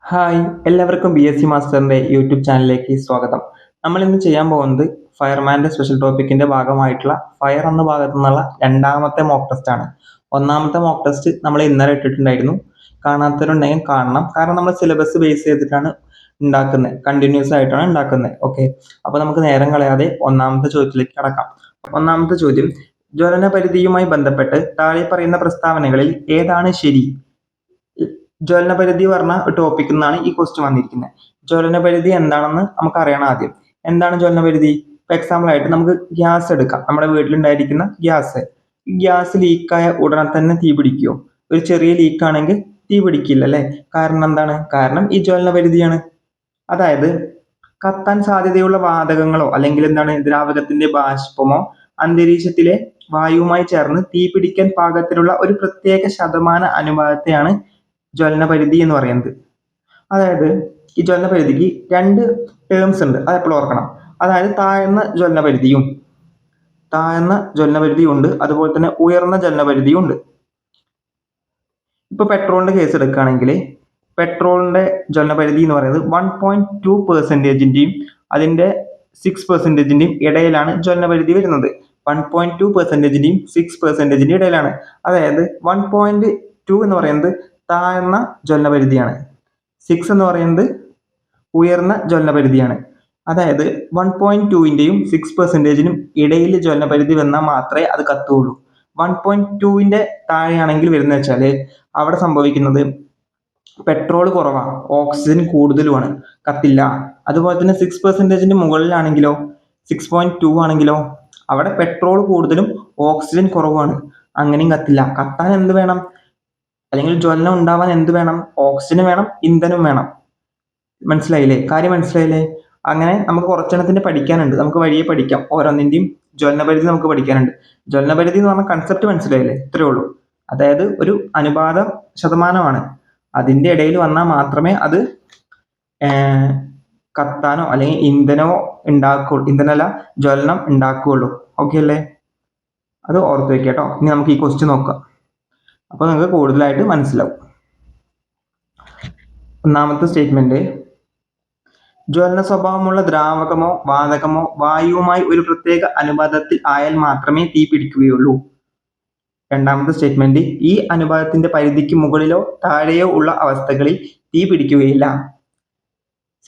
Hi, എല്ലാവർക്കും BSc മാസ്റ്ററിന്റെ YouTube ചാനലിലേക്ക് സ്വാഗതം. നമ്മൾ ഇന്ന് ചെയ്യാൻ പോകുന്നത് ഫയർമാന്റെ സ്പെഷ്യൽ ടോപ്പിക്കിന്റെ ഭാഗമായിട്ടുള്ള ഫയർ എന്ന ഭാഗത്തു നിന്നുള്ള രണ്ടാമത്തെ മോക്ക് ടെസ്റ്റ് ആണ്. ഒന്നാമത്തെ മോക്ക് ടെസ്റ്റ് നമ്മൾ ഇന്നലെ ഇട്ടിട്ടുണ്ടായിരുന്നു. കാണാത്തവരുണ്ടെങ്കിൽ കാണണം. കാരണം നമ്മൾ സിലബസ് ബേസ് ചെയ്തിട്ടാണ് ഉണ്ടാക്കുന്നത്, കണ്ടിന്യൂസ് ആയിട്ടാണ് ഉണ്ടാക്കുന്നത്. ഓക്കെ, അപ്പൊ നമുക്ക് നേരം കളയാതെ ഒന്നാമത്തെ ചോദ്യത്തിലേക്ക് കടക്കാം. ഒന്നാമത്തെ ചോദ്യം, ജ്വലന പരിധിയുമായി ബന്ധപ്പെട്ട് താഴെ പറയുന്ന പ്രസ്താവനകളിൽ ഏതാണ് ശരി? ജ്വലനപരിധി പറഞ്ഞ ടോപ്പിക്കിൽ നിന്നാണ് ഈ ക്വസ്റ്റ്യൻ വന്നിരിക്കുന്നത്. ജ്വലനപരിധി എന്താണെന്ന് നമുക്ക് അറിയണം ആദ്യം. എന്താണ് ജ്വലനപരിധി? ഇപ്പൊ എക്സാമ്പിൾ ആയിട്ട് നമുക്ക് ഗ്യാസ് എടുക്കാം. നമ്മുടെ വീട്ടിലുണ്ടായിരിക്കുന്ന ഗ്യാസ് ലീക്കായ ഉടനെ തന്നെ തീ പിടിക്കുമോ? ഒരു ചെറിയ ലീക്ക് ആണെങ്കിൽ തീ പിടിക്കില്ല അല്ലെ? കാരണം എന്താണ്? കാരണം ഈ ജ്വലനപരിധിയാണ്. അതായത് കത്താൻ സാധ്യതയുള്ള വാതകങ്ങളോ അല്ലെങ്കിൽ എന്താണ് ദ്രാവകത്തിന്റെ ബാഷ്പമോ അന്തരീക്ഷത്തിലെ വായുവുമായി ചേർന്ന് തീ പിടിക്കാൻ പാകത്തിലുള്ള ഒരു പ്രത്യേക ശതമാന അനുപാതത്തെയാണ് ജ്വലനപരിധി എന്ന് പറയുന്നത്. അതായത് ഈ ജ്വലനപരിധിക്ക് രണ്ട് ടേംസ് ഉണ്ട്, അത് എപ്പോഴും ഓർക്കണം. അതായത് താഴ്ന്ന ജ്വലനപരിധിയും ഉണ്ട്, അതുപോലെ തന്നെ ഉയർന്ന ജ്വലനപരിധിയും ഉണ്ട്. ഇപ്പൊ പെട്രോളിന്റെ കേസ് എടുക്കുകയാണെങ്കിൽ പെട്രോളിന്റെ ജ്വലനപരിധി എന്ന് പറയുന്നത് 1.2%-ന്റെയും അതിന്റെ 6%-ന്റെയും ഇടയിലാണ് ജ്വലനപരിധി വരുന്നത്. 1.2%-ന്റെയും 6%-ന്റെയും ഇടയിലാണ്. അതായത് 1.2 എന്ന് പറയുന്നത് താഴ്ന്ന ജ്വലനപരിധിയാണ്, 6 എന്ന് പറയുന്നത് ഉയർന്ന ജ്വലനപരിധിയാണ്. അതായത് 1.2-ന്റെയും 6%-നും ഇടയിൽ ജ്വലനപരിധി വന്നാൽ മാത്രമേ അത് കത്തുകയുള്ളൂ. 1.2-ന്റെ താഴെയാണെങ്കിൽ വരുന്ന വെച്ചാല് അവിടെ സംഭവിക്കുന്നത് പെട്രോൾ കുറവാണ്, ഓക്സിജൻ കൂടുതലുമാണ്, കത്തില്ല. അതുപോലെ തന്നെ 6%-ന്റെ മുകളിലാണെങ്കിലോ 6.2 ആണെങ്കിലോ അവിടെ പെട്രോൾ കൂടുതലും ഓക്സിജൻ കുറവാണ്, അങ്ങനെയും കത്തില്ല. കത്താൻ എന്ത് വേണം? അല്ലെങ്കിൽ ജ്വലനം ഉണ്ടാവാൻ എന്ത് വേണം? ഓക്സിജൻ വേണം, ഇന്ധനം വേണം. മനസ്സിലായില്ലേ? കാര്യം മനസ്സിലായില്ലേ? അങ്ങനെ നമുക്ക് കുറച്ചെണ്ണത്തിന്റെ പഠിക്കാനുണ്ട്, നമുക്ക് വഴിയെ പഠിക്കാം. ഓരോന്നിന്റെയും ജ്വലനപരിധി നമുക്ക് പഠിക്കാനുണ്ട്. ജ്വലനപരിധി എന്ന് പറഞ്ഞ കൺസെപ്റ്റ് മനസ്സിലായില്ലേ? ഇത്രയേ ഉള്ളൂ. അതായത് ഒരു അനുപാത ശതമാനമാണ്, അതിന്റെ ഇടയിൽ വന്നാൽ മാത്രമേ അത് കത്താനോ അല്ലെങ്കിൽ ഇന്ധനമോ ഉണ്ടാക്കുകയുള്ളൂ, ഇന്ധനമല്ല ജ്വലനം ഉണ്ടാക്കുകയുള്ളൂ. ഓക്കെ അല്ലേ? അത് ഓർത്ത് വെക്കാം കേട്ടോ. ഇനി നമുക്ക് ഈ ക്വസ്റ്റ്യൻ നോക്കാം, അപ്പോൾ നിങ്ങൾക്ക് കൂടുതലായിട്ട് മനസ്സിലാവും. ഒന്നാമത്തെ സ്റ്റേറ്റ്മെന്റ്, ജ്വലന സ്വഭാവമുള്ള ദ്രാവകമോ വാതകമോ വായുവുമായി ഒരു പ്രത്യേക അനുപാതത്തിൽ ആയാൽ മാത്രമേ തീ പിടിക്കുകയുള്ളൂ. രണ്ടാമത്തെ സ്റ്റേറ്റ്മെന്റ്, ഈ അനുപാതത്തിന്റെ പരിധിക്ക് മുകളിലോ താഴെയോ ഉള്ള അവസ്ഥകളിൽ തീ പിടിക്കുകയില്ല.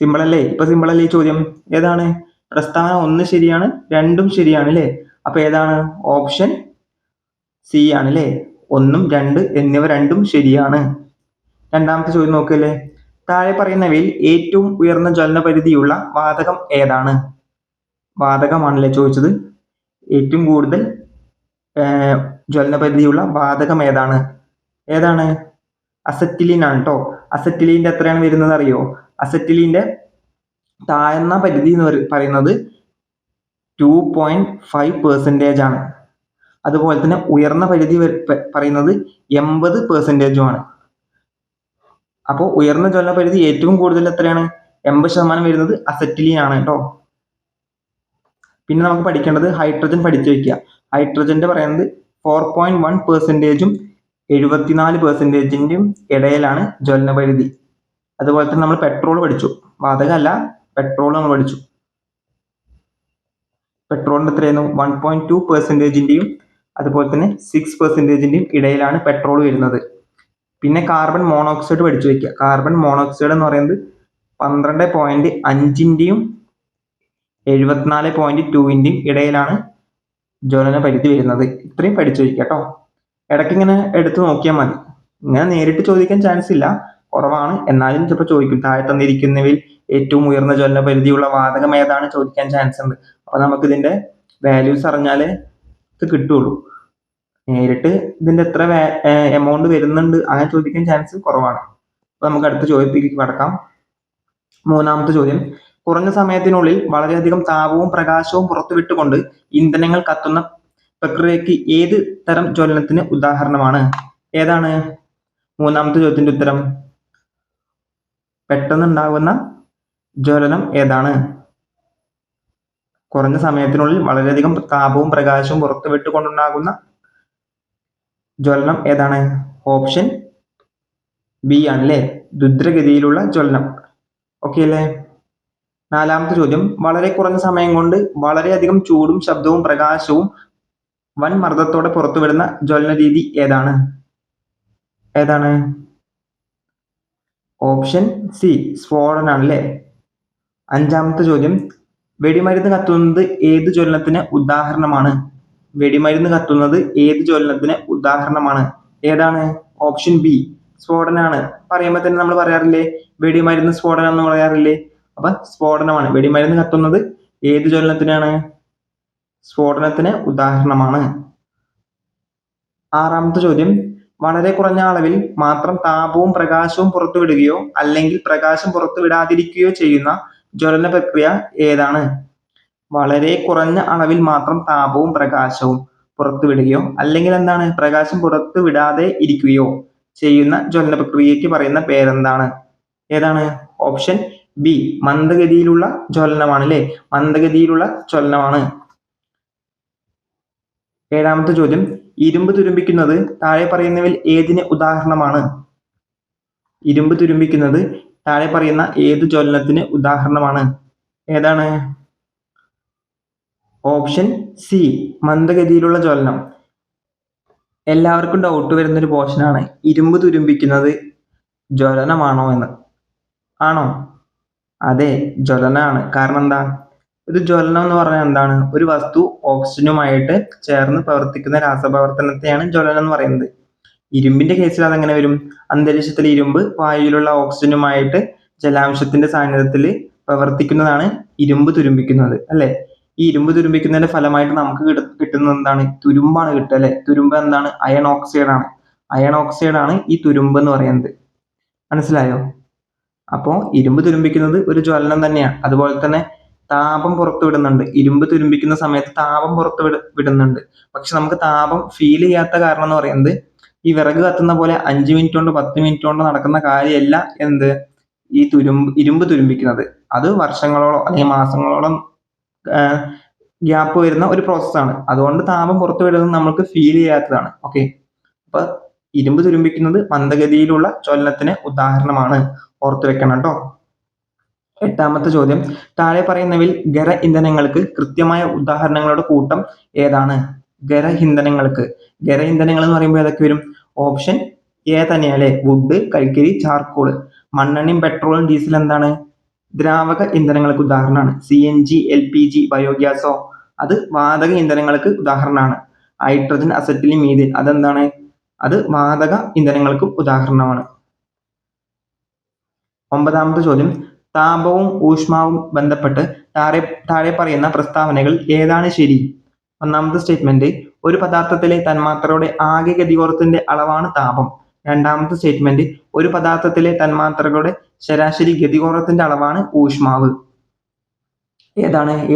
സിമ്പിൾ അല്ലേ? ഇപ്പൊ സിമ്പിൾ അല്ലേ ഈ ചോദ്യം? ഏതാണ്? പ്രസ്താവന 1 ശരിയാണ്, 2 ശരിയാണ് അല്ലേ? അപ്പൊ ഏതാണ്? ഓപ്ഷൻ സി ആണ് അല്ലേ? 1, 2 എന്നിവ രണ്ടും ശരിയാണ്. രണ്ടാമത്തെ ചോദ്യം നോക്കല്ലേ. താഴെ പറയുന്നവയിൽ ഏറ്റവും ഉയർന്ന ജ്വലനപരിധിയുള്ള വാതകം ഏതാണ്? വാതകമാണല്ലേ ചോദിച്ചത്. ഏറ്റവും കൂടുതൽ ജ്വലനപരിധിയുള്ള വാതകം ഏതാണ്? അസറ്റിലീൻ ആണ് കേട്ടോ. അസറ്റിലീന്റെ എത്രയാണ് വരുന്നത് അറിയോ? അസറ്റിലീന്റെ താഴ്ന്ന പരിധി എന്ന് പറയുന്നത് 2.5% ആണ്. അതുപോലെ തന്നെ ഉയർന്ന പരിധി പറയുന്നത് 80%ആണ്. അപ്പോൾ ഉയർന്ന ജ്വലനപരിധി ഏറ്റവും കൂടുതൽ എത്രയാണ്? 80% വരുന്നത് അസറ്റിലീൻ ആണ് കേട്ടോ. പിന്നെ നമുക്ക് പഠിക്കേണ്ടത് ഹൈഡ്രജൻ പഠിച്ചു വെക്കുക. ഹൈഡ്രജന്റെ പറയുന്നത് 4.1%-ഉം 74%-ന്റെയും ഇടയിലാണ് ജ്വലനപരിധി. അതുപോലെ തന്നെ നമ്മൾ പെട്രോൾ പഠിച്ചു, വാതകമല്ല പെട്രോൾ നമ്മൾ പഠിച്ചു. പെട്രോളിന്റെ എത്രയായിരുന്നു? 1.2%-ന്റെയും അതുപോലെ തന്നെ 6%-ന്റെയും ഇടയിലാണ് പെട്രോൾ വരുന്നത്. പിന്നെ കാർബൺ മോണോക്സൈഡ് പഠിച്ചു വെക്കുക. കാർബൺ മോണോക്സൈഡ് എന്ന് പറയുന്നത് 12.5-ന്റെയും 74.2-ന്റെയും ഇടയിലാണ് ജ്വലന പരിധി വരുന്നത്. ഇത്രയും പഠിച്ചു വയ്ക്കുക കേട്ടോ. ഇടയ്ക്ക് ഇങ്ങനെ എടുത്തു നോക്കിയാൽ മതി. ഇങ്ങനെ നേരിട്ട് ചോദിക്കാൻ ചാൻസ് ഇല്ല, കുറവാണ്. എന്നാലും ചിലപ്പോൾ ചോദിക്കും, താഴെ തന്നിരിക്കുന്നവയിൽ ഏറ്റവും ഉയർന്ന ജ്വലന പരിധിയുള്ള വാതകം ഏതാണ് ചോദിക്കാൻ ചാൻസ് ഉണ്ട്. അപ്പൊ നമുക്ക് ഇതിന്റെ വാല്യൂസ് അറിഞ്ഞാലേ ഇത് കിട്ടുള്ളൂ. നേരിട്ട് ഇതിന്റെ എത്ര എമൗണ്ട് വരുന്നുണ്ട് അങ്ങനെ ചോദിക്കാൻ ചാൻസ് കുറവാണ്. അപ്പൊ നമുക്ക് അടുത്ത ചോദ്യത്തിലേക്ക് കടക്കാം. മൂന്നാമത്തെ ചോദ്യം, കുറഞ്ഞ സമയത്തിനുള്ളിൽ വളരെയധികം താപവും പ്രകാശവും പുറത്തുവിട്ടുകൊണ്ട് ഇന്ധനങ്ങൾ കത്തുന്ന പ്രക്രിയക്ക് ഏത് തരം ജ്വലനത്തിന് ഉദാഹരണമാണ്? ഏതാണ് മൂന്നാമത്തെ ചോദ്യത്തിന്റെ ഉത്തരം? പെട്ടെന്നുണ്ടാകുന്ന ജ്വലനം ഏതാണ്? കുറഞ്ഞ സമയത്തിനുള്ളിൽ വളരെയധികം താപവും പ്രകാശവും പുറത്തുവിട്ടുകൊണ്ടുണ്ടാകുന്ന ജ്വലനം ഏതാണ്? ഓപ്ഷൻ ബി ആണല്ലേ. ദ്രുതഗതിയിലുള്ള ജ്വലനം. ഓക്കെ അല്ലേ? നാലാമത്തെ ചോദ്യം, വളരെ കുറഞ്ഞ സമയം കൊണ്ട് വളരെയധികം ചൂടും ശബ്ദവും പ്രകാശവും വൻ മർദ്ദത്തോടെ പുറത്തുവിടുന്ന ജ്വലന രീതി ഏതാണ്? ഓപ്ഷൻ സി സ്ഫോടനാണ് അല്ലേ? അഞ്ചാമത്തെ ചോദ്യം, വെടിമരുന്ന് കത്തുന്നത് ഏത് ജ്വലനത്തിന് ഉദാഹരണമാണ്? ഏതാണ്? ഓപ്ഷൻ ബി സ്ഫോടനാണ്. പറയുമ്പോൾ തന്നെ നമ്മൾ പറയാറില്ലേ വെടിമരുന്ന് സ്ഫോടനം എന്ന് പറയാറില്ലേ? അപ്പൊ സ്ഫോടനമാണ്. വെടിമരുന്ന് കത്തുന്നത് ഏത് ജ്വലനത്തിനാണ്? സ്ഫോടനത്തിന് ഉദാഹരണമാണ്. ആറാമത്തെ ചോദ്യം, വളരെ കുറഞ്ഞ അളവിൽ മാത്രം താപവും പ്രകാശവും പുറത്തുവിടുകയോ അല്ലെങ്കിൽ പ്രകാശം പുറത്തുവിടാതിരിക്കുകയോ ചെയ്യുന്ന ജ്വലന പ്രക്രിയ ഏതാണ്? വളരെ കുറഞ്ഞ അളവിൽ മാത്രം താപവും പ്രകാശവും പുറത്തുവിടുകയോ അല്ലെങ്കിൽ പ്രകാശം പുറത്തുവിടാതെ ഇരിക്കുകയോ ചെയ്യുന്ന ജ്വലന പ്രക്രിയയ്ക്ക് പറയുന്ന പേരെന്താണ്? ഏതാണ്? ഓപ്ഷൻ ബി മന്ദഗതിയിലുള്ള ജ്വലനമാണ് അല്ലേ? മന്ദഗതിയിലുള്ള ജ്വലനമാണ്. ഏഴാമത്തെ ചോദ്യം, ഇരുമ്പ് തുരുമ്പിക്കുന്നത് താഴെ പറയുന്നവയിൽ ഏതിന് ഉദാഹരണമാണ്? ഏത് ജ്വലനത്തിന് ഉദാഹരണമാണ്? ഏതാണ്? ഓപ്ഷൻ സി മന്ദഗതിയിലുള്ള ജ്വലനം. എല്ലാവർക്കും ഡൗട്ട് വരുന്നൊരു പോർഷനാണ് ഇരുമ്പ് തുരുമ്പിക്കുന്നത് ജ്വലനമാണോ എന്ന്. ആണോ? അതെ, ജ്വലനമാണ്. കാരണം എന്താ? ഒരു ജ്വലനം എന്ന് പറഞ്ഞാൽ എന്താണ്? ഒരു വസ്തു ഓക്സിജനുമായിട്ട് ചേർന്ന് പ്രവർത്തിക്കുന്ന രാസപ്രവർത്തനത്തെയാണ് ജ്വലനം എന്ന് പറയുന്നത്. ഇരുമ്പിന്റെ കേസിൽ അതെങ്ങനെ വരും? അന്തരീക്ഷത്തിലെ ഇരുമ്പ് വായുവിലുള്ള ഓക്സിജനുമായിട്ട് ജലാംശത്തിന്റെ സാന്നിധ്യത്തിൽ പ്രവർത്തിക്കുന്നതാണ് ഇരുമ്പ് തുരുമ്പിക്കുന്നത് അല്ലെ? ഈ ഇരുമ്പ് തുരുമ്പിക്കുന്നതിന്റെ ഫലമായിട്ട് നമുക്ക് കിട്ടുന്നത് എന്താണ്? തുരുമ്പാണ് കിട്ടുക അല്ലെ? തുരുമ്പ് എന്താണ്? അയൺ ഓക്സൈഡ് ആണ് ഈ തുരുമ്പ് എന്ന് പറയുന്നത്. മനസ്സിലായോ? അപ്പോൾ ഇരുമ്പ് തുരുമ്പിക്കുന്നത് ഒരു ജ്വലനം തന്നെയാണ്. അതുപോലെ തന്നെ താപം പുറത്തുവിടുന്നുണ്ട്. ഇരുമ്പ് തുരുമ്പിക്കുന്ന സമയത്ത് താപം വിടുന്നുണ്ട്. പക്ഷെ നമുക്ക് താപം ഫീൽ ചെയ്യാത്ത കാരണം എന്ന് പറയുന്നത് ഈ വിറക് കത്തുന്ന പോലെ 5 മിനിറ്റ് കൊണ്ട് 10 മിനിറ്റ് കൊണ്ട് നടക്കുന്ന കാര്യമല്ല ഈ ഇരുമ്പ് തുരുമ്പിക്കുന്നത്. അത് വർഷങ്ങളോളം അല്ലെങ്കിൽ മാസങ്ങളോളം ഗ്യാപ്പ് വരുന്ന ഒരു പ്രോസസ്സാണ്. അതുകൊണ്ട് താപം പുറത്തു വിടുന്നത് നമുക്ക് ഫീൽ ചെയ്യാത്തതാണ്. ഓക്കെ, അപ്പൊ ഇരുമ്പ് തുരുമ്പിക്കുന്നത് മന്ദഗതിയിലുള്ള ജ്വലനത്തിന് ഉദാഹരണമാണ്. ഓർത്തു വെക്കണം കേട്ടോ. എട്ടാമത്തെ ചോദ്യം, താഴെ പറയുന്നവയിൽ ഖര ഇന്ധനങ്ങൾക്ക് കൃത്യമായ ഉദാഹരണങ്ങളുടെ കൂട്ടം ഏതാണ്? ഖര ഇന്ധനങ്ങൾ എന്ന് പറയുമ്പോൾ ഏതൊക്കെ വരും? ഓപ്ഷൻ എ തന്നെയല്ലേ? വുഡ്, കൽക്കരി, ചാർക്കോള്. മണ്ണെണ്ണയും പെട്രോളും ഡീസൽ എന്താണ്? ദ്രാവക ഇന്ധനങ്ങൾക്ക് ഉദാഹരണമാണ്. CNG, LPG, ബയോഗ്യാസോ അത് വാതക ഇന്ധനങ്ങൾക്ക് ഉദാഹരണമാണ്. ഹൈഡ്രജൻ, അസറ്റിലിൻ, മീഥേൻ അതെന്താണ്? അത് വാതക ഇന്ധനങ്ങൾക്ക് ഉദാഹരണമാണ്. ഒമ്പതാമത്തെ ചോദ്യം, താപവും ഊഷ്മാവും ബന്ധപ്പെട്ട് താഴെ പറയുന്ന പ്രസ്താവനകൾ ഏതാണ് ശരി? ഒന്നാമത്തെ സ്റ്റേറ്റ്മെന്റ്, ഒരു പദാർത്ഥത്തിലെ തന്മാത്രയുടെ ആകെ ഗതികോർത്തിന്റെ അളവാണ് താപം. രണ്ടാമത്തെ സ്റ്റേറ്റ്മെന്റ്, ഒരു പദാർത്ഥത്തിലെ തന്മാത്രകളുടെ ശരാശരി ഗതികോർത്തിന്റെ അളവാണ് ഊഷ്മാവ്.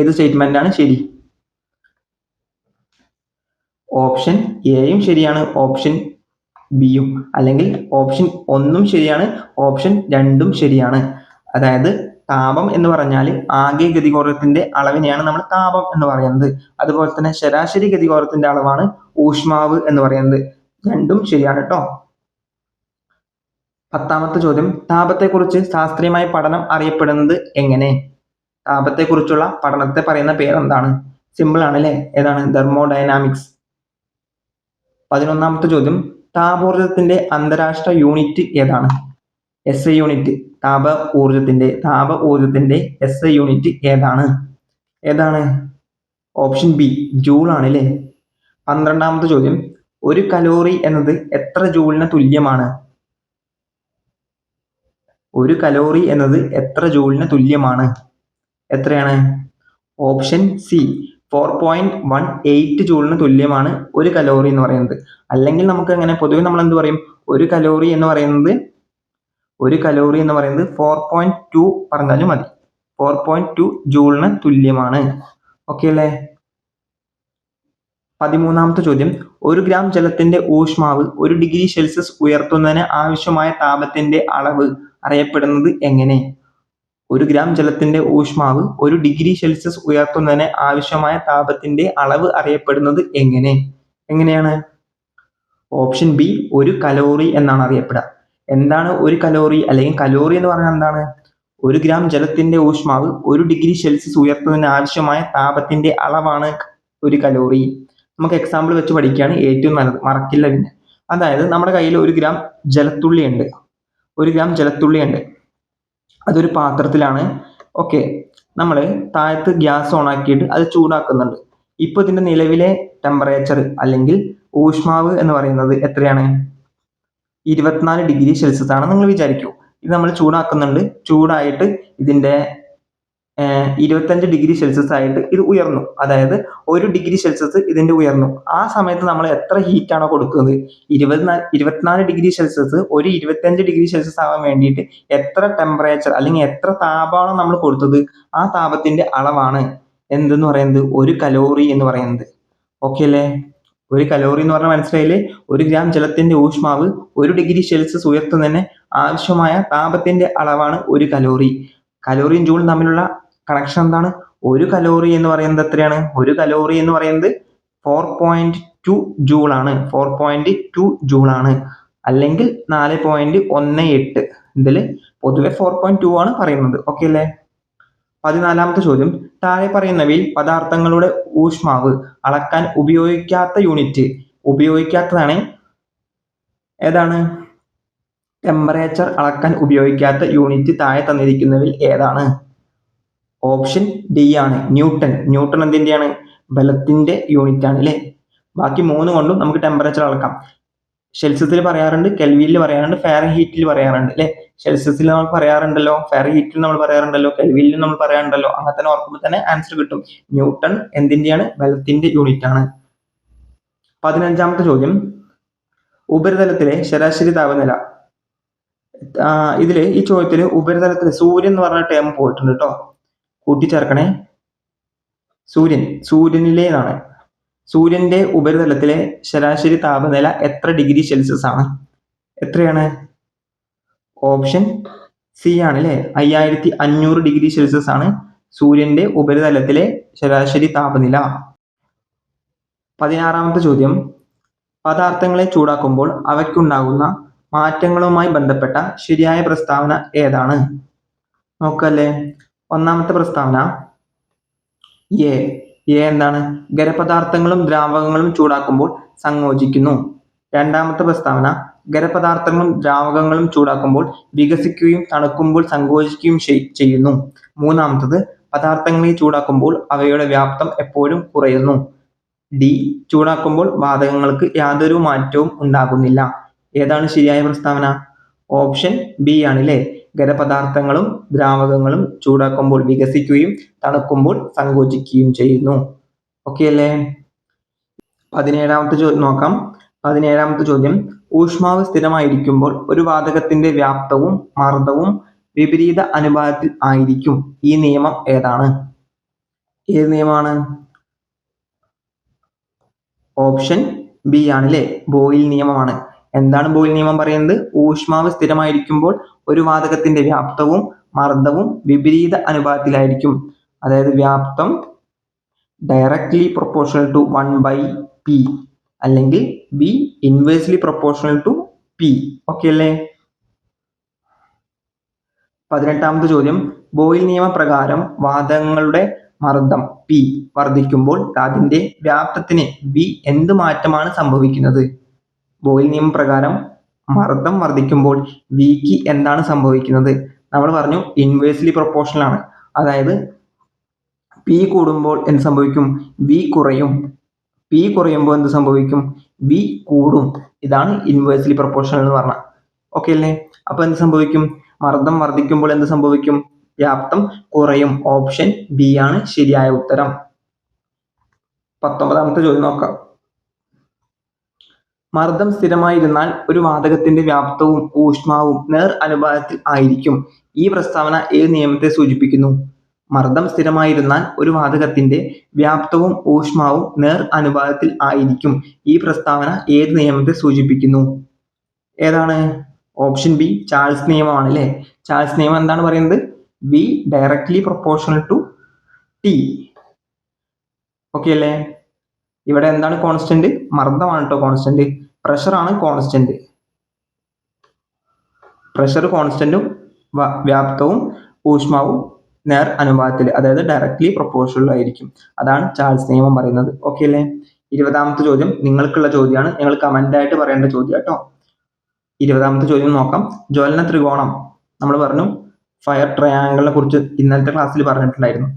ഏത് സ്റ്റേറ്റ്മെന്റ് ആണ് ശരി? ഓപ്ഷൻ എയും ശരിയാണ്, ഓപ്ഷൻ ബിയും, അല്ലെങ്കിൽ ഓപ്ഷൻ 1 ശരിയാണ്, ഓപ്ഷൻ 2 ശരിയാണ്. അതായത് താപം എന്ന് പറഞ്ഞാൽ ആകെ ഗതികോർത്തിന്റെ അളവിനെയാണ് നമ്മൾ താപം എന്ന് പറയുന്നത്. അതുപോലെ തന്നെ ശരാശരി ഗതികോർത്തിന്റെ അളവാണ് ഊഷ്മാവ് എന്ന് പറയുന്നത്. 2 ശരിയാണ് കേട്ടോ. 10ാമത്തെ ചോദ്യം, താപത്തെക്കുറിച്ച് ശാസ്ത്രീയമായ പഠനം അറിയപ്പെടുന്നത് എങ്ങനെ? താപത്തെക്കുറിച്ചുള്ള പഠനത്തെ പറയുന്ന പേരെന്താണ്? സിമ്പിൾ ആണ് അല്ലേ? ഏതാണ്? തെർമോഡൈനാമിക്സ്. 11ാമത്തെ ചോദ്യം, താപോർജ്ജത്തിന്റെ അന്താരാഷ്ട്ര യൂണിറ്റ് ഏതാണ്? SI unit. താപ ഊർജത്തിന്റെ SI യൂണിറ്റ് ഏതാണ്? ഓപ്ഷൻ ബി ജൂൾ ആണ് അല്ലേ? 12ാമത്തെ ചോദ്യം, ഒരു കലോറി എന്നത് എത്ര ജൂളിന് തുല്യമാണ്? എത്രയാണ്? ഓപ്ഷൻ സി 4.18 ജൂളിന് തുല്യമാണ് ഒരു കലോറി എന്ന് പറയുന്നത്. അല്ലെങ്കിൽ നമുക്ക് അങ്ങനെ പൊതുവെ നമ്മൾ എന്ത് പറയും? ഒരു കലോറി എന്ന് പറയുന്നത് 4.2 പറഞ്ഞാലും മതി. 4.2 ജൂളിന് തുല്യമാണ്. ഓക്കെ അല്ലേ? 13ാമത്തെ ചോദ്യം, 1 ഗ്രാം ജലത്തിന്റെ ഊഷ്മാവ് 1 ഡിഗ്രി സെൽഷ്യസ് ഉയർത്തുന്നതിന് ആവശ്യമായ താപത്തിന്റെ അളവ് അറിയപ്പെടുന്നത് എങ്ങനെ? 1 ഗ്രാം ജലത്തിന്റെ ഊഷ്മാവ് 1 ഡിഗ്രി സെൽഷ്യസ് ഉയർത്തുന്നതിന് ആവശ്യമായ താപത്തിന്റെ അളവ് അറിയപ്പെടുന്നത് എങ്ങനെയാണ്? ഓപ്ഷൻ ബി 1 കലോറി എന്നാണ് അറിയപ്പെടുക. എന്താണ് ഒരു കലോറി അല്ലെങ്കിൽ കലോറി എന്ന് പറഞ്ഞാൽ എന്താണ്? 1 ഗ്രാം ജലത്തിന്റെ ഊഷ്മാവ് 1 ഡിഗ്രി സെൽഷ്യസ് ഉയർത്തുന്നതിന് ആവശ്യമായ താപത്തിന്റെ അളവാണ് ഒരു കലോറി. നമുക്ക് എക്സാമ്പിൾ വെച്ച് പഠിക്കുകയാണ് ഏറ്റവും നല്ലത്, മറക്കില്ല പിന്നെ. അതായത് നമ്മുടെ കയ്യിൽ 1 ഗ്രാം ജലത്തുള്ളി ഉണ്ട്. 1 ഗ്രാം ജലത്തുള്ളി ഉണ്ട്. അതൊരു പാത്രത്തിലാണ്. ഓക്കെ, നമ്മൾ താഴത്ത് ഗ്യാസ് ഓൺ ആക്കിയിട്ട് അത് ചൂടാക്കുന്നുണ്ട്. ഇപ്പോൾ ഇതിന്റെ നിലവിലെ ടെമ്പറേച്ചർ അല്ലെങ്കിൽ ഊഷ്മാവ് എന്ന് പറയുന്നത് എത്രയാണ്? 24 ഡിഗ്രി സെൽഷ്യസ് ആണ് നിങ്ങൾ വിചാരിക്കൂ. ഇത് നമ്മൾ ചൂടാക്കുന്നുണ്ട്. ചൂടായിട്ട് ഇതിന്റെ 25 ഡിഗ്രി സെൽഷ്യസ് ആയിട്ട് ഇത് ഉയർന്നു. അതായത് 1 ഡിഗ്രി സെൽഷ്യസ് ഇതിന്റെ ഉയർന്നു. ആ സമയത്ത് നമ്മൾ എത്ര ഹീറ്റ് ആണോ കൊടുക്കുന്നത്? 24 ഡിഗ്രി സെൽഷ്യസ് ഒരു 25 ഡിഗ്രി സെൽഷ്യസ് ആവാൻ വേണ്ടിയിട്ട് എത്ര ടെമ്പറേച്ചർ അല്ലെങ്കിൽ എത്ര താപമാണോ നമ്മൾ കൊടുത്തത്, ആ താപത്തിന്റെ അളവാണ് എന്തെന്ന് പറയുന്നത്? 1 കലോറി എന്ന് പറയുന്നത്. ഓക്കെ അല്ലേ? 1 കലോറി എന്ന് പറഞ്ഞാൽ മനസ്സിലായില്ലേ? 1 ഗ്രാം ജലത്തിന്റെ ഊഷ്മാവ് 1 ഡിഗ്രി സെൽഷ്യസ് ഉയർത്തുന്നതിന് ആവശ്യമായ താപത്തിന്റെ അളവാണ് 1 കലോറി. കലോറിയും ജൂളും തമ്മിലുള്ള കണക്ഷൻ എന്താണ്? 1 കലോറി എന്ന് പറയുന്നത് എത്രയാണ്? 1 കലോറി എന്ന് പറയുന്നത് 4.2 ജൂൾ ആണ്. 4.2 ജൂൾ ആണ്, അല്ലെങ്കിൽ 4.18. ഇതിൽ പൊതുവെ 4.2 ആണ് പറയുന്നത്. ഓക്കെ അല്ലേ? 14ാമത്തെ ചോദ്യം, താഴെ പറയുന്നവയിൽ പദാർത്ഥങ്ങളുടെ ഊഷ്മാവ് അളക്കാൻ ഉപയോഗിക്കാത്ത യൂണിറ്റ്, ഉപയോഗിക്കാത്തതാണ് ഏതാണ്? ടെമ്പറേച്ചർ അളക്കാൻ ഉപയോഗിക്കാത്ത യൂണിറ്റ് താഴെ തന്നിരിക്കുന്നവയിൽ ഏതാണ്? ഓപ്ഷൻ ഡി ആണ് ന്യൂട്ടൺ. ന്യൂട്ടൺ എന്തിന്റെയാണ്? ബലത്തിന്റെ യൂണിറ്റ് ആണ് അല്ലേ? ബാക്കി 3 കൊണ്ടും നമുക്ക് ടെമ്പറേച്ചർ അളക്കാം. സെൽഷ്യസിൽ പറയാറുണ്ട്, കെൽവിനിൽ പറയാറുണ്ട്, ഫാരൻഹീറ്റിൽ പറയാറുണ്ട് അല്ലെ? സെൽഷ്യസിൽ നമ്മൾ പറയാറുണ്ടല്ലോ, ഫാരൻഹീറ്റിൽ നമ്മൾ പറയാറുണ്ടല്ലോ, കെൽവിനിൽ നമ്മൾ പറയാറുണ്ടല്ലോ. അങ്ങനെ തന്നെ ഓർക്കുമ്പോൾ തന്നെ ആൻസർ കിട്ടും. ന്യൂട്ടൺ എന്തിന്റെയാണ്? ബലത്തിന്റെ യൂണിറ്റ് ആണ്. 15ാമത്തെ ചോദ്യം, ഉപരിതലത്തിലെ ശരാശരി താപനില. ഇതില് ഈ ചോദ്യത്തിൽ ഉപരിതലത്തിൽ സൂര്യൻ എന്ന് പറഞ്ഞ ടേം പോയിട്ടുണ്ട് കേട്ടോ, കൂട്ടിച്ചേർക്കണേ. സൂര്യനിലേതാണ്. സൂര്യന്റെ ഉപരിതലത്തിലെ ശരാശരി താപനില എത്ര ഡിഗ്രി സെൽഷ്യസ് ആണ്? എത്രയാണ്? ഓപ്ഷൻ സി ആണ് അല്ലെ? 5500 ഡിഗ്രി സെൽഷ്യസ് ആണ് സൂര്യന്റെ ഉപരിതലത്തിലെ ശരാശരി താപനില. 16ാമത്തെ ചോദ്യം, പദാർത്ഥങ്ങളെ ചൂടാക്കുമ്പോൾ അവയ്ക്കുണ്ടാകുന്ന മാറ്റങ്ങളുമായി ബന്ധപ്പെട്ട ശരിയായ പ്രസ്താവന ഏതാണ്? നോക്കല്ലേ. 1ാമത്തെ പ്രസ്താവന എ. എന്താണ്? ഖരപദാർത്ഥങ്ങളും ദ്രാവകങ്ങളും ചൂടാക്കുമ്പോൾ സങ്കോചിക്കുന്നു. 2ാമത്തെ പ്രസ്താവന ഖരപദാർത്ഥങ്ങളും ദ്രാവകങ്ങളും ചൂടാക്കുമ്പോൾ വികസിക്കുകയും തണുക്കുമ്പോൾ സങ്കോചിക്കുകയും ചെയ്യുന്നു. 3ാമത്തത് പദാർത്ഥങ്ങളെ ചൂടാക്കുമ്പോൾ അവയുടെ വ്യാപ്തം എപ്പോഴും കുറയുന്നു. ഡി. ചൂടാക്കുമ്പോൾ വാതകങ്ങൾക്ക് യാതൊരു മാറ്റവും ഉണ്ടാകുന്നില്ല. ഏതാണ് ശരിയായ പ്രസ്താവന? ഓപ്ഷൻ ബി ആണ് അല്ലേ? ഖരപദാർത്ഥങ്ങളും ദ്രാവകങ്ങളും ചൂടാക്കുമ്പോൾ വികസിക്കുകയും തണുക്കുമ്പോൾ സങ്കോചിക്കുകയും ചെയ്യുന്നു. ഓക്കെ അല്ലേ? 17ാമത്തെ ചോദ്യം നോക്കാം. 17ാമത്തെ ചോദ്യം, ഊഷ്മാവ് സ്ഥിരമായിരിക്കുമ്പോൾ ഒരു വാതകത്തിന്റെ വ്യാപ്തവും മർദ്ദവും വിപരീത അനുപാതത്തിൽ ആയിരിക്കും. ഈ നിയമം ഏതാണ്? ഏത് നിയമമാണ്? ഓപ്ഷൻ ബി ആണ് അല്ലേ? ബോയിൽ നിയമമാണ്. എന്താണ് ബോയിൽ നിയമം പറയുന്നത്? ഊഷ്മാവ് സ്ഥിരമായിരിക്കുമ്പോൾ ഒരു വാതകത്തിന്റെ വ്യാപ്തവും മർദ്ദവും വിപരീത അനുപാതത്തിലായിരിക്കും. അതായത് വ്യാപ്തം ഡയറക്ട്ലി പ്രൊപ്പോർഷണൽ ടു 1/p അല്ലെങ്കിൽ B inversely proportional to p. Okay അല്ലേ? 18ാമത്തെ ചോദ്യം, ബോയിൽ നിയമപ്രകാരം വാതകങ്ങളുടെ മർദ്ദം P വർദ്ധിക്കുമ്പോൾ അതിന്റെ വ്യാപ്തത്തിന് V എന്ത് മാറ്റമാണ് സംഭവിക്കുന്നത്? ബോയിൽ നിയമപ്രകാരം മർദ്ദം വർദ്ധിക്കുമ്പോൾ Vക്ക് എന്താണ് സംഭവിക്കുന്നത്? നമ്മൾ പറഞ്ഞു ഇൻവേഴ്സ്ലി പ്രൊപ്പോർഷണൽ ആണ്. അതായത് P കൂടുമ്പോൾ എന്ത് സംഭവിക്കും? V കുറയും. P കുറയുമ്പോൾ എന്ത് സംഭവിക്കും? V കൂടും. ഇതാണ് ഇൻവേഴ്സ്ലി പ്രൊപ്പോർഷണൽ എന്ന് പറഞ്ഞാൽ. ഓക്കെ അല്ലേ? അപ്പൊ എന്ത് സംഭവിക്കും? മർദ്ദം വർദ്ധിക്കുമ്പോൾ എന്ത് സംഭവിക്കും? വ്യാപ്തം കുറയും. ഓപ്ഷൻ ബി ആണ് ശരിയായ ഉത്തരം. 19ാമത്തെ ചോദ്യം നോക്കാം. മർദ്ദം സ്ഥിരമായിരുന്നാൽ ഒരു വാതകത്തിന്റെ വ്യാപ്തവും ഊഷ്മാവും നേർ അനുപാതത്തിൽ ആയിരിക്കും. ഈ പ്രസ്താവന ഏത് നിയമത്തെ സൂചിപ്പിക്കുന്നു? മർദ്ദം സ്ഥിരമായിരുന്നാൽ ഒരു വാതകത്തിന്റെ വ്യാപ്തവും ഊഷ്മാവും നേർ അനുപാതത്തിൽ ആയിരിക്കും. ഈ പ്രസ്താവന ഏത് നിയമത്തെ സൂചിപ്പിക്കുന്നു? ഏതാണ്? ഓപ്ഷൻ ബി ചാൾസ് നിയമമാണ് അല്ലേ? ചാൾസ് നിയമം എന്താണ് പറയുന്നത്? V directly proportional to T. Okay അല്ലേ? ഇവിടെ എന്താണ് കോൺസ്റ്റന്റ്? മർദ്ദമാണ് കേട്ടോ കോൺസ്റ്റന്റ്, പ്രഷർ ആണ് കോൺസ്റ്റന്റ്. പ്രഷർ കോൺസ്റ്റന്റും വ്യാപ്തവും ഊഷ്മാവും നേർ അനുപാതത്തിൽ, അതായത് ഡയറക്ട്ലി പ്രൊപ്പോർഷണൽ ആയിരിക്കും. അതാണ് ചാൾസ് നിയമം പറയുന്നത്. ഓക്കെ അല്ലേ? 20ാമത്തെ ചോദ്യം നിങ്ങൾക്കുള്ള ചോദ്യമാണ്, നിങ്ങൾ കമന്റ് ആയിട്ട് പറയേണ്ട ചോദ്യം കേട്ടോ. 20ാമത്തെ ചോദ്യം നോക്കാം. ജ്വലന ത്രികോണം നമ്മൾ പറഞ്ഞു, ഫയർ ട്രയാങ്കിളിനെ കുറിച്ച് ഇന്നലത്തെ ക്ലാസ്സിൽ പറഞ്ഞിട്ടുണ്ടായിരുന്നു.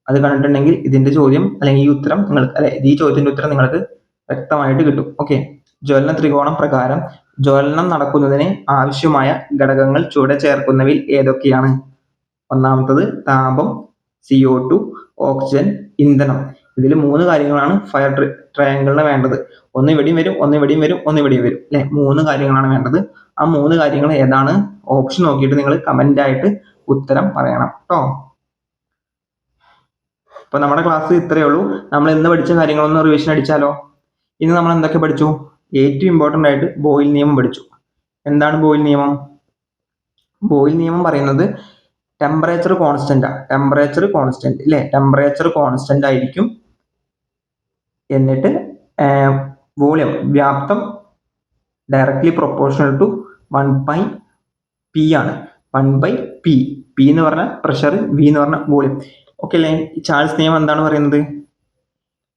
അത് കണ്ടിട്ടുണ്ടെങ്കിൽ ഇതിന്റെ ചോദ്യം അല്ലെങ്കിൽ ഈ ഉത്തരം നിങ്ങൾക്ക് ഈ ചോദ്യത്തിന്റെ ഉത്തരം നിങ്ങൾക്ക് വ്യക്തമായിട്ട് കിട്ടും. ഓക്കെ, ജ്വലന ത്രികോണം പ്രകാരം ജ്വലനം നടക്കുന്നതിന് ആവശ്യമായ ഘടകങ്ങൾ ചുവടെ ചേർക്കുന്നവയിൽ ഏതൊക്കെയാണ്? ഒന്നാമത്തത് താപം, CO2, ഓക്സിജൻ, ഇന്ധനം. ഇതിൽ 3 കാര്യങ്ങളാണ് ഫയർ ട്രയാങ്കിളിന് വേണ്ടത്. ഒന്ന് ഇവിടെയും വരും, ഒന്ന് ഇവിടെയും വരും, ഒന്ന് ഇവിടെയും വരും അല്ലെ. 3 കാര്യങ്ങളാണ് വേണ്ടത്. ആ 3 കാര്യങ്ങൾ ഏതാണ്? ഓപ്ഷൻ നോക്കിയിട്ട് നിങ്ങൾ കമന്റ് ആയിട്ട് ഉത്തരം പറയണം കേട്ടോ. അപ്പൊ നമ്മുടെ ക്ലാസ് ഇത്രയേ ഉള്ളൂ. നമ്മൾ ഇന്ന് പഠിച്ച കാര്യങ്ങളൊന്ന് റിവിഷൻ അടിച്ചാലോ? ഇന്ന് നമ്മൾ എന്തൊക്കെ പഠിച്ചു? ഏറ്റവും ഇമ്പോർട്ടൻ്റ് ആയിട്ട് ബോയിൽ നിയമം പഠിച്ചു. എന്താണ് ബോയിൽ നിയമം? ബോയിൽ നിയമം പറയുന്നത് ടെമ്പറേച്ചർ കോൺസ്റ്റന്റ് അല്ലേ, ടെമ്പറേച്ചർ കോൺസ്റ്റന്റ് ആയിരിക്കും. എന്നിട്ട് വോളിയം, വ്യാപ്തം ഡയറക്ട്ലി പ്രൊപ്പോർഷണൽ ടു 1/P ആണ്. 1/P. P എന്ന് പറഞ്ഞാൽ പ്രഷർ, V എന്ന് പറഞ്ഞാൽ വോളിയം. ഓക്കെ അല്ലേ? ചാൾസ് നിയമം എന്താണ് പറയുന്നത്?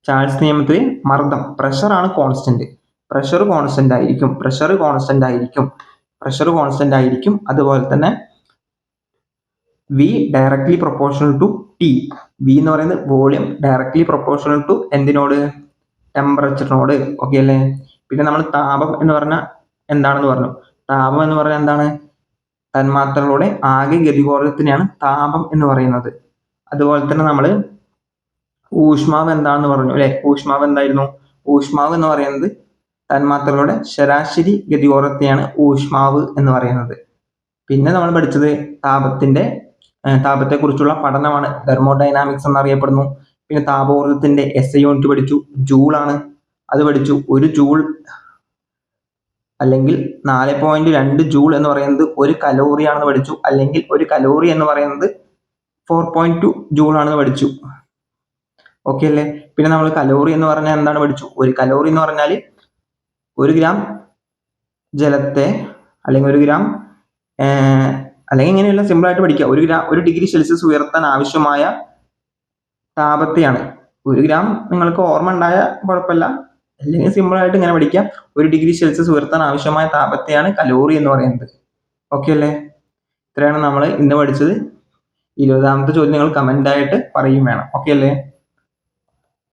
ചാൾസ് നിയമത്തിൽ മർദ്ദം, പ്രഷറാണ് കോൺസ്റ്റന്റ്, പ്രഷർ കോൺസ്റ്റന്റ് ആയിരിക്കും. അതുപോലെ തന്നെ V directly proportional to T. V എന്ന് പറയുന്നത് വോളിയം ഡയറക്ട്ലി പ്രൊപ്പോർഷണൽ ടു എന്തിനോട്? ടെമ്പറേച്ചറിനോട്. ഓക്കെ അല്ലേ? പിന്നെ നമ്മൾ താപം എന്ന് പറഞ്ഞാൽ എന്താണെന്ന് പറഞ്ഞു. താപം എന്ന് പറഞ്ഞാൽ എന്താണ്? തന്മാത്രകളുടെ ആകെ ഗതികോർജത്തിനെയാണ് താപം എന്ന് പറയുന്നത്. അതുപോലെ തന്നെ നമ്മൾ ഊഷ്മാവ് എന്താണെന്ന് പറഞ്ഞു അല്ലെ. ഊഷ്മാവ് എന്തായിരുന്നു? ഊഷ്മാവ് എന്ന് പറയുന്നത് തന്മാത്രകളുടെ ശരാശരി ഗതികോർജത്തെയാണ് ഊഷ്മാവ് എന്ന് പറയുന്നത്. പിന്നെ നമ്മൾ പഠിച്ചത് താപത്തെക്കുറിച്ചുള്ള പഠനമാണ്, തെർമോഡൈനാമിക്സ് എന്നറിയപ്പെടുന്നു. പിന്നെ താപോർജ്ജത്തിന്റെ SI യൂണിറ്റ് പഠിച്ചു, ജൂളാണ്. അത് പഠിച്ചു. 1 ജൂൾ അല്ലെങ്കിൽ 4.2 ജൂൾ എന്ന് പറയുന്നത് 1 കലോറിയാണെന്ന് പഠിച്ചു. അല്ലെങ്കിൽ 1 കലോറി എന്ന് പറയുന്നത് 4.2 ജൂൾ ആണെന്ന് പഠിച്ചു. ഓക്കെ അല്ലേ? പിന്നെ നമ്മൾ കലോറി എന്ന് പറഞ്ഞാൽ എന്താണ് പഠിച്ചു. 1 കലോറി എന്ന് പറഞ്ഞാൽ 1 ഗ്രാം ജലത്തെ അല്ലെങ്കിൽ 1 ഗ്രാം അല്ലെങ്കിൽ ഇങ്ങനെയുള്ള സിമ്പിൾ ആയിട്ട് പഠിക്കുക. 1 ഡിഗ്രി സെൽഷ്യസ് ഉയർത്താൻ ആവശ്യമായ താപത്തെയാണ്. 1 ഗ്രാം നിങ്ങൾക്ക് ഓർമ്മ ഉണ്ടായ കുഴപ്പമില്ല, അല്ലെങ്കിൽ സിമ്പിൾ ആയിട്ട് ഇങ്ങനെ പഠിക്കാം. 1 ഡിഗ്രി സെൽഷ്യസ് ഉയർത്താൻ ആവശ്യമായ താപത്തെയാണ് കലോറി എന്ന് പറയുന്നത്. ഓക്കെ അല്ലേ? ഇത്രയാണ് നമ്മൾ ഇന്ന് പഠിച്ചത്. 20ാമത്തെ ചോദ്യം നിങ്ങൾ കമന്റ് ആയിട്ട് പറയും വേണം. ഓക്കെ അല്ലേ?